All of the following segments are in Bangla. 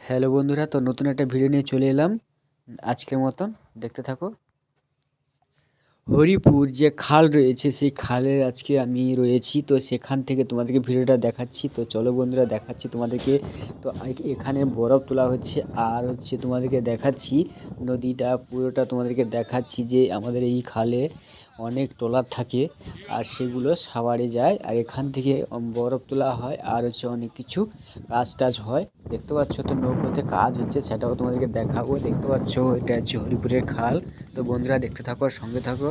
হ্যালো বন্ধুরা, তো নতুন একটা ভিডিও নিয়ে চলে এলাম আজকের মতন। দেখতে থাকো। হরিপুর যে খাল রয়েছে সেই খালের আজকে আমি রয়েছি, তো সেখান থেকে তোমাদেরকে ভিডিওটা দেখাচ্ছি। তো চলো বন্ধুরা, দেখাচ্ছি তোমাদেরকে। তো এখানে বরফ তোলা হচ্ছে আর তোমাদেরকে দেখাচ্ছি নদীটা পুরোটা, তোমাদেরকে দেখাচ্ছি যে আমাদের এই খালে অনেক ট্রলার থাকে আর সেগুলো সাভারে যায় আর এখান থেকে বরফ তোলা হয় আর অনেক কিছু কাজ টাজ হয়। দেখতে পাচ্ছ তো নৌকোতে কাজ হচ্ছে, সেটাও তোমাদেরকে দেখাবো। দেখতে পাচ্ছ এটা হচ্ছে হরিপুরের খাল। তো বন্ধুরা দেখতে থাকো, সঙ্গে থাকো।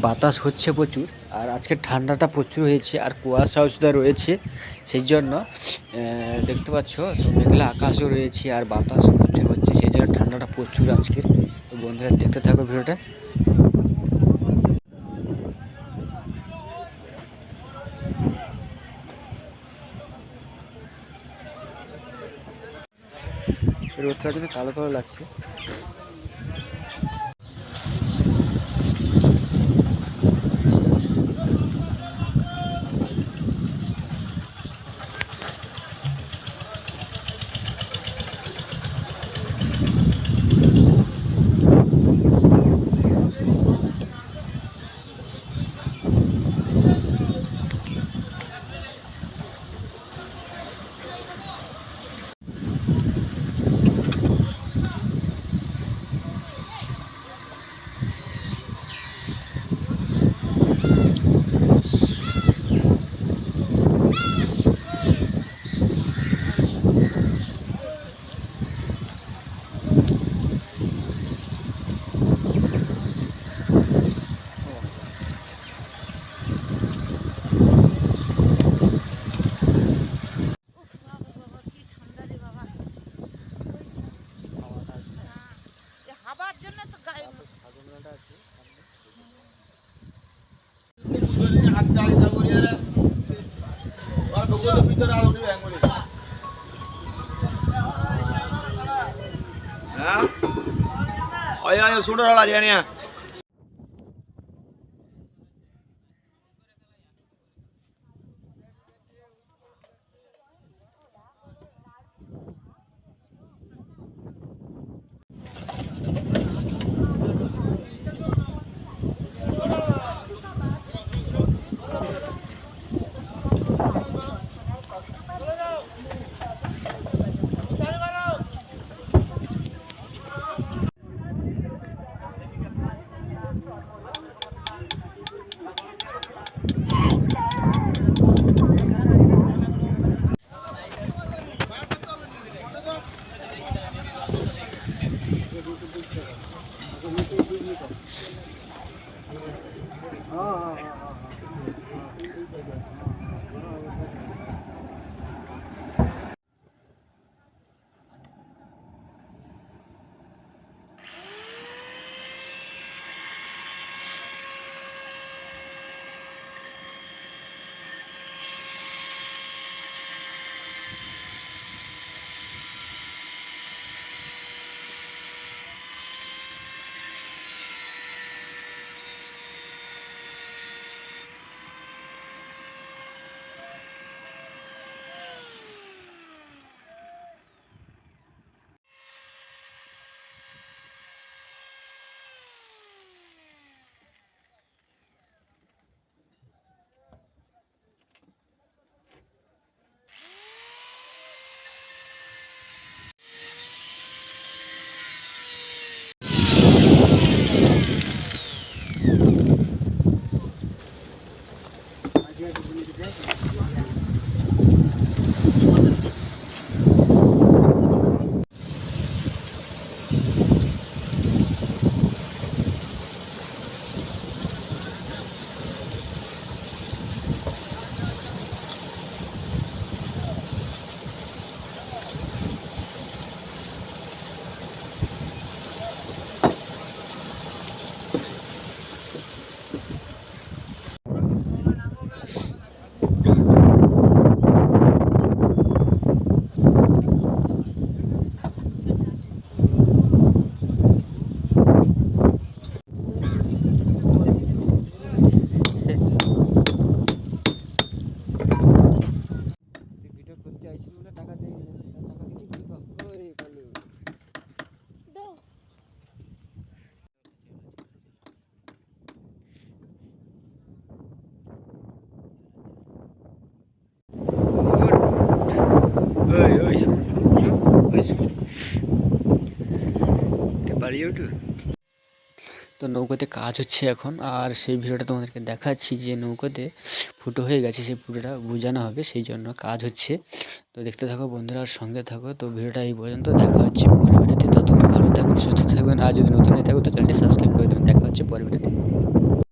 বাতাস হচ্ছে প্রচুর আর আজকে ঠান্ডাটা প্রচুর হয়েছে আর কুয়াশাও সুদ্ধা রয়েছে। সেই জন্য দেখতে পাচ্ছ তো মেঘলা আকাশও রয়েছে আর বাতাস প্রচুর হচ্ছে, সেই জন্য ঠান্ডাটা প্রচুর আজকের। তো বন্ধুরা দেখতে থাকো ভিডিওটা। রোদটার জন্য কালো কালো লাগছে। सुडर ভিডিও করতে আইছিল না, টাকা দিয়ে টাকা দিয়ে কি কর ওই কালু দাও ওই ওই শুন ওই শুন পালিয়ে উঠু। তো নৌকোতে কাজ হচ্ছে এখন, আর সেই ভিডিওটা তোমাদেরকে দেখাচ্ছি যে নৌকোতে ফুটো হয়ে গেছে, সেই ফুটোটা বোঝানো হবে, সেই জন্য কাজ হচ্ছে। তো দেখতে থাকো বন্ধুরা, আর সঙ্গে থাকো। তো ভিডিওটা এই পর্যন্ত, দেখা হচ্ছে পরের ভিডিওতে। ততক্ষণ ভালো থাকবেন, সুস্থ থাকবেন, আর যদি নতুন হয়ে থাকো তো চ্যানেলটি সাবস্ক্রাইব করে দেবেন। দেখা হচ্ছে পরের ভিডিওতে।